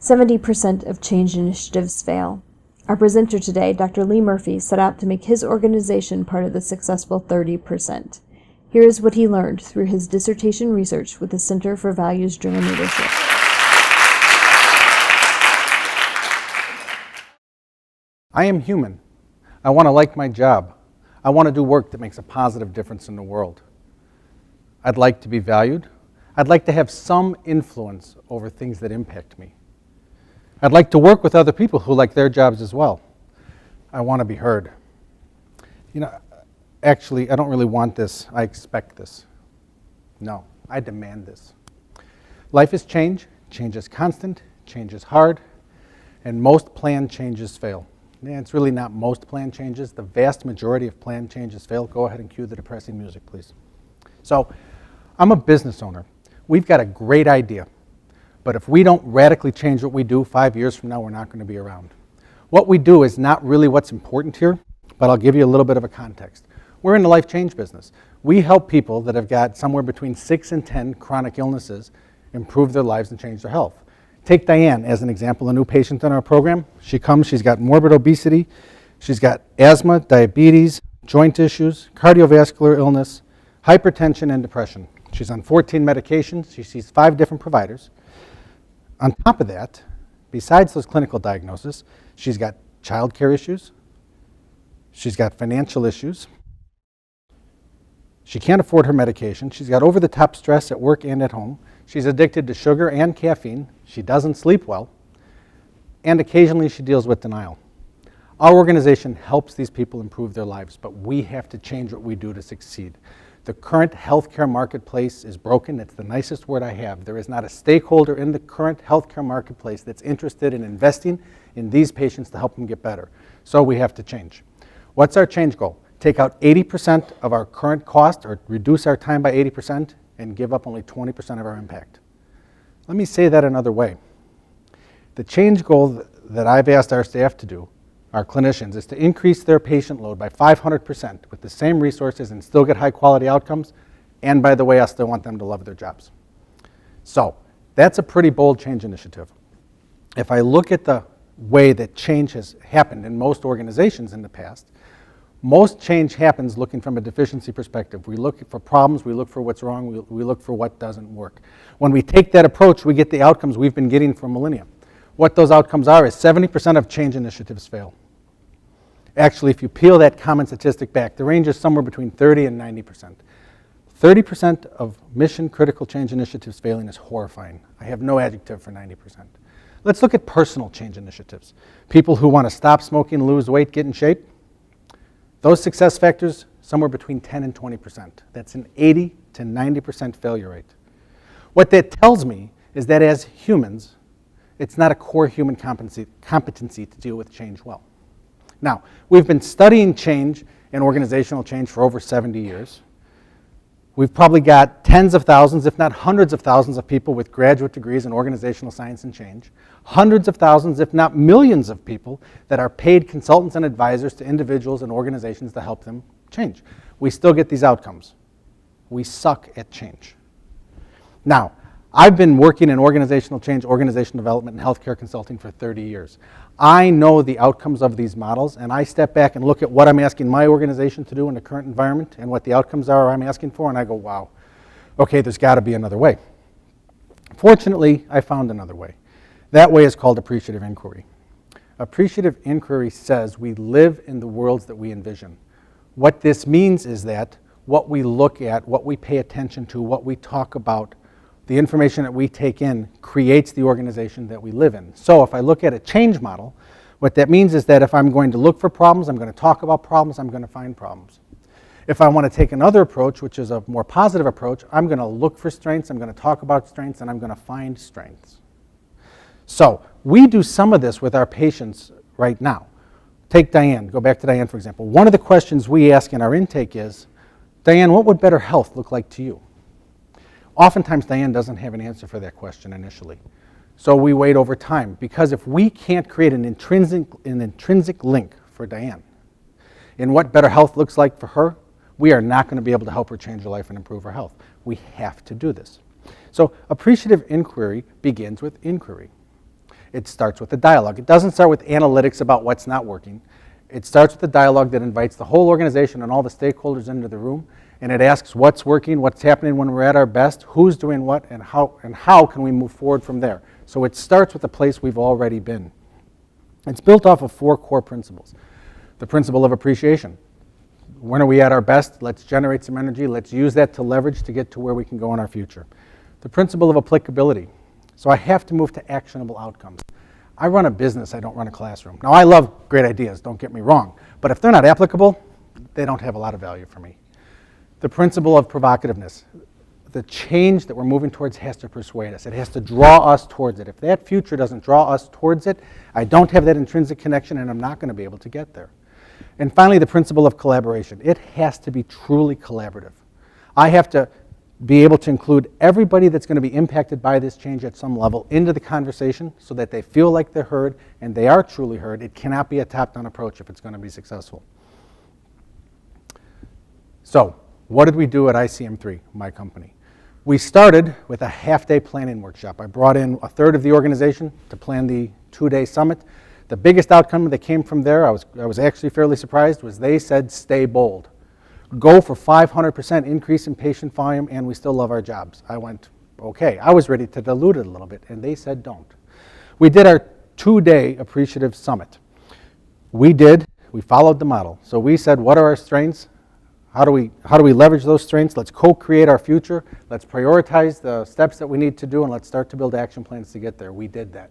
70% of change initiatives fail. Our presenter today, Dr. Lee Murphy, set out to make his organization part of the successful 30%. Here is what he learned through his dissertation research with the Center for Values-Driven Leadership. I am human. I want to like my job. I want to do work that makes a positive difference in the world. I'd like to be valued. I'd like to have some influence over things that impact me. I'd like to work with other people who like their jobs as well. I want to be heard. Actually, I don't really want this. I expect this. No, I demand this. Life is change. Change is constant. Change is hard. And most planned changes fail. Yeah, it's really not most planned changes. The vast majority of planned changes fail. Go ahead and cue the depressing music, please. So, I'm a business owner. We've got a great idea. But if we don't radically change what we do, 5 years from now, we're not going to be around. What we do is not really what's important here, but I'll give you a little bit of a context. We're in the life change business. We help people that have got somewhere between 6 and 10 chronic illnesses improve their lives and change their health. Take Diane as an example, a new patient in our program. She comes, she's got morbid obesity, she's got asthma, diabetes, joint issues, cardiovascular illness, hypertension, and depression. She's on 14 medications. She sees 5 different providers. On top of that, besides those clinical diagnoses, she's got child care issues, she's got financial issues, she can't afford her medication, she's got over-the-top stress at work and at home, she's addicted to sugar and caffeine, she doesn't sleep well, and occasionally she deals with denial. Our organization helps these people improve their lives, but we have to change what we do to succeed. The current healthcare marketplace is broken. It's the nicest word I have. There is not a stakeholder in the current healthcare marketplace that's interested in investing in these patients to help them get better. So we have to change. What's our change goal? Take out 80% of our current cost, or reduce our time by 80%, and give up only 20% of our impact. Let me say that another way. The change goal that I've asked our staff to do, our clinicians, is to increase their patient load by 500% with the same resources and still get high quality outcomes. And by the way, I still want them to love their jobs. So that's a pretty bold change initiative. If I look at the way that change has happened in most organizations in the past, most change happens looking from a deficiency perspective. We look for problems, we look for what's wrong, we look for what doesn't work. When we take that approach, we get the outcomes we've been getting for millennia. What those outcomes are is 70% of change initiatives fail. Actually, if you peel that common statistic back, the range is somewhere between 30 and 90%. 30% of mission-critical change initiatives failing is horrifying. I have no adjective for 90%. Let's look at personal change initiatives. People who want to stop smoking, lose weight, get in shape. Those success factors, somewhere between 10 and 20%. That's an 80 to 90% failure rate. What that tells me is that as humans, it's not a core human competency to deal with change well. Now, we've been studying change and organizational change for over 70 years. We've probably got tens of thousands, if not hundreds of thousands of people with graduate degrees in organizational science and change. Hundreds of thousands, if not millions of people that are paid consultants and advisors to individuals and organizations to help them change. We still get these outcomes. We suck at change. Now, I've been working in organizational change, organizational development, and healthcare consulting for 30 years. I know the outcomes of these models, and I step back and look at what I'm asking my organization to do in the current environment and what the outcomes are I'm asking for, and I go, wow, okay, there's got to be another way. Fortunately, I found another way. That way is called appreciative inquiry. Appreciative inquiry says we live in the worlds that we envision. What this means is that what we look at, what we pay attention to, what we talk about, the information that we take in creates the organization that we live in. So if I look at a change model, what that means is that if I'm going to look for problems, I'm going to talk about problems, I'm going to find problems. If I want to take another approach, which is a more positive approach, I'm going to look for strengths, I'm going to talk about strengths, and I'm going to find strengths. So we do some of this with our patients right now. Take Diane, go back to Diane for example. One of the questions we ask in our intake is, Diane, what would better health look like to you? Oftentimes, Diane doesn't have an answer for that question initially. So we wait over time, because if we can't create an intrinsic link for Diane in what better health looks like for her, we are not going to be able to help her change her life and improve her health. We have to do this. So appreciative inquiry begins with inquiry. It starts with a dialogue. It doesn't start with analytics about what's not working. It starts with a dialogue that invites the whole organization and all the stakeholders into the room, and it asks what's working, what's happening when we're at our best, who's doing what, and how can we move forward from there. So it starts with the place we've already been. It's built off of 4 core principles. The principle of appreciation. When are we at our best? Let's generate some energy. Let's use that to leverage to get to where we can go in our future. The principle of applicability. So I have to move to actionable outcomes. I run a business, I don't run a classroom. Now I love great ideas, don't get me wrong, but if they're not applicable, they don't have a lot of value for me. The principle of provocativeness. The change that we're moving towards has to persuade us. It has to draw us towards it. If that future doesn't draw us towards it, I don't have that intrinsic connection and I'm not going to be able to get there. And finally, the principle of collaboration. It has to be truly collaborative. I have to be able to include everybody that's going to be impacted by this change at some level into the conversation so that they feel like they're heard and they are truly heard. It cannot be a top-down approach if it's going to be successful. So, what did we do at ICM3, my company? We started with a half-day planning workshop. I brought in a third of the organization to plan the 2-day summit. The biggest outcome that came from there, I was actually fairly surprised, was they said, stay bold. Go for 500% increase in patient volume and we still love our jobs. I went, okay. I was ready to dilute it a little bit and they said don't. We did our 2-day appreciative summit. We followed the model. So we said, what are our strengths? How do we leverage those strengths? Let's co-create our future. Let's prioritize the steps that we need to do and let's start to build action plans to get there. We did that.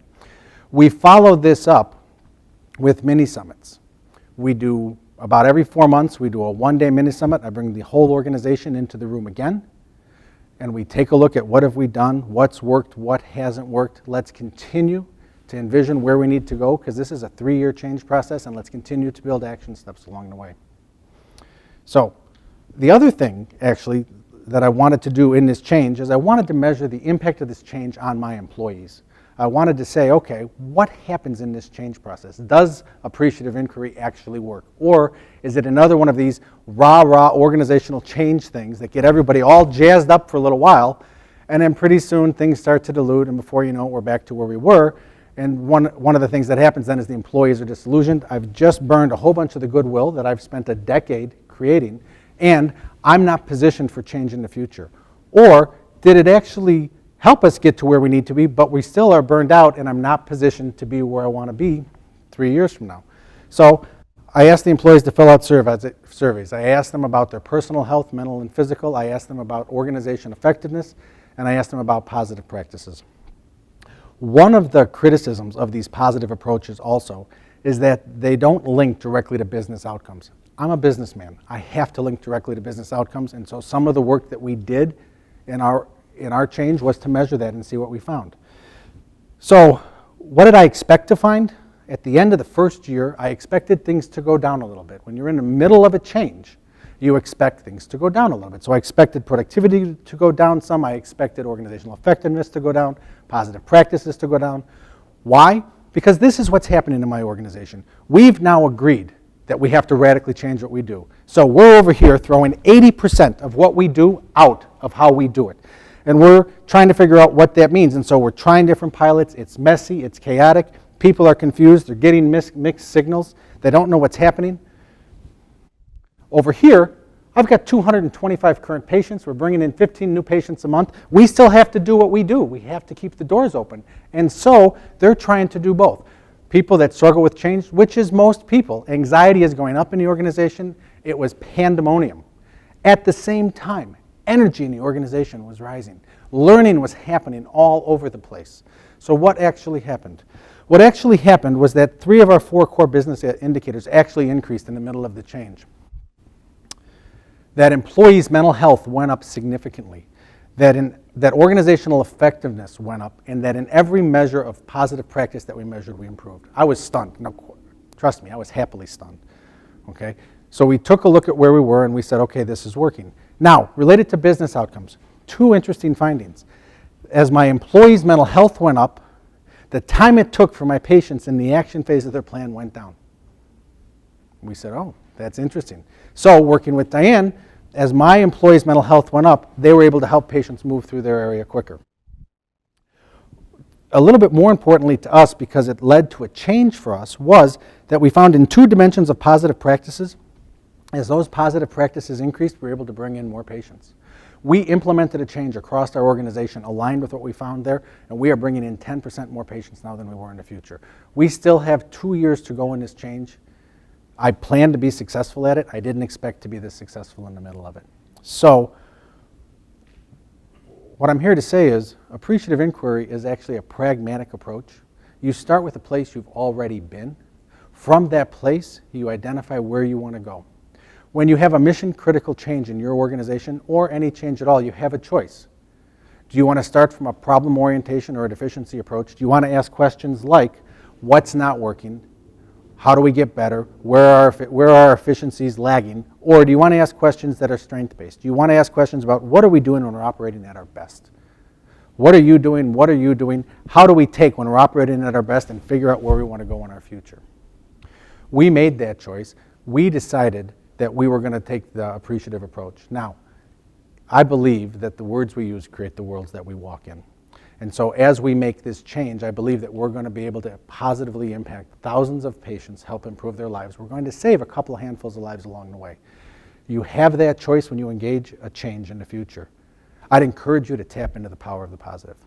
We followed this up with mini summits. We do about every 4 months, we do a 1-day mini summit. I bring the whole organization into the room again, and we take a look at what have we done, what's worked, what hasn't worked. Let's continue to envision where we need to go, because this is a 3-year change process, and let's continue to build action steps along the way. So, the other thing, actually, that I wanted to do in this change is I wanted to measure the impact of this change on my employees. I wanted to say, okay, what happens in this change process? Does appreciative inquiry actually work? Or is it another one of these rah-rah organizational change things that get everybody all jazzed up for a little while, and then pretty soon things start to dilute, and before you know it, we're back to where we were. And one of the things that happens then is the employees are disillusioned. I've just burned a whole bunch of the goodwill that I've spent a decade creating, and I'm not positioned for change in the future. Or did it actually help us get to where we need to be, but we still are burned out and I'm not positioned to be where I want to be 3 years from now. So I asked the employees to fill out surveys. I asked them about their personal health, mental and physical. I asked them about organization effectiveness, and I asked them about positive practices. One of the criticisms of these positive approaches also is that they don't link directly to business outcomes. I'm a businessman. I have to link directly to business outcomes, and so some of the work that we did in our change was to measure that and see what we found. So what did I expect to find? At the end of the first year, I expected things to go down a little bit. When you're in the middle of a change, you expect things to go down a little bit. So I expected productivity to go down some. I expected organizational effectiveness to go down, positive practices to go down. Why? Because this is what's happening in my organization. We've now agreed that we have to radically change what we do. So we're over here throwing 80% of what we do out of how we do it. And we're trying to figure out what that means. And so we're trying different pilots. It's messy, it's chaotic. People are confused, they're getting mixed signals. They don't know what's happening. Over here, I've got 225 current patients. We're bringing in 15 new patients a month. We still have to do what we do. We have to keep the doors open. And so they're trying to do both. People that struggle with change, which is most people. Anxiety is going up in the organization. It was pandemonium. At the same time, energy in the organization was rising. Learning was happening all over the place. So what actually happened? What actually happened was that 3 of our 4 core business indicators actually increased in the middle of the change. That employees' mental health went up significantly. That organizational effectiveness went up, and that in every measure of positive practice that we measured, we improved. I was stunned. No, trust me, I was happily stunned. Okay? So we took a look at where we were and we said, okay, this is working. Now, related to business outcomes, 2 interesting findings. As my employees' mental health went up, the time it took for my patients in the action phase of their plan went down. We said, oh, that's interesting. So working with Diane, as my employees' mental health went up, they were able to help patients move through their area quicker. a little bit more importantly to us, because it led to a change for us, was that we found in 2 dimensions of positive practices, as those positive practices increased, we were able to bring in more patients. We implemented a change across our organization aligned with what we found there, and we are bringing in 10% more patients now than we were in the future. We still have 2 years to go in this change. I plan to be successful at it. I didn't expect to be this successful in the middle of it. So what I'm here to say is appreciative inquiry is actually a pragmatic approach. You start with a place you've already been. From that place, you identify where you want to go. When you have a mission-critical change in your organization, or any change at all, you have a choice. Do you want to start from a problem orientation or a deficiency approach? Do you want to ask questions like, what's not working? How do we get better? Where are our efficiencies lagging? Or do you want to ask questions that are strength-based? Do you want to ask questions about what are we doing when we're operating at our best? What are you doing? What are you doing? How do we take when we're operating at our best and figure out where we want to go in our future? We made that choice. We decided that we were going to take the appreciative approach. Now, I believe that the words we use create the worlds that we walk in. And so as we make this change, I believe that we're going to be able to positively impact thousands of patients, help improve their lives. We're going to save a couple of handfuls of lives along the way. You have that choice when you engage a change in the future. I'd encourage you to tap into the power of the positive.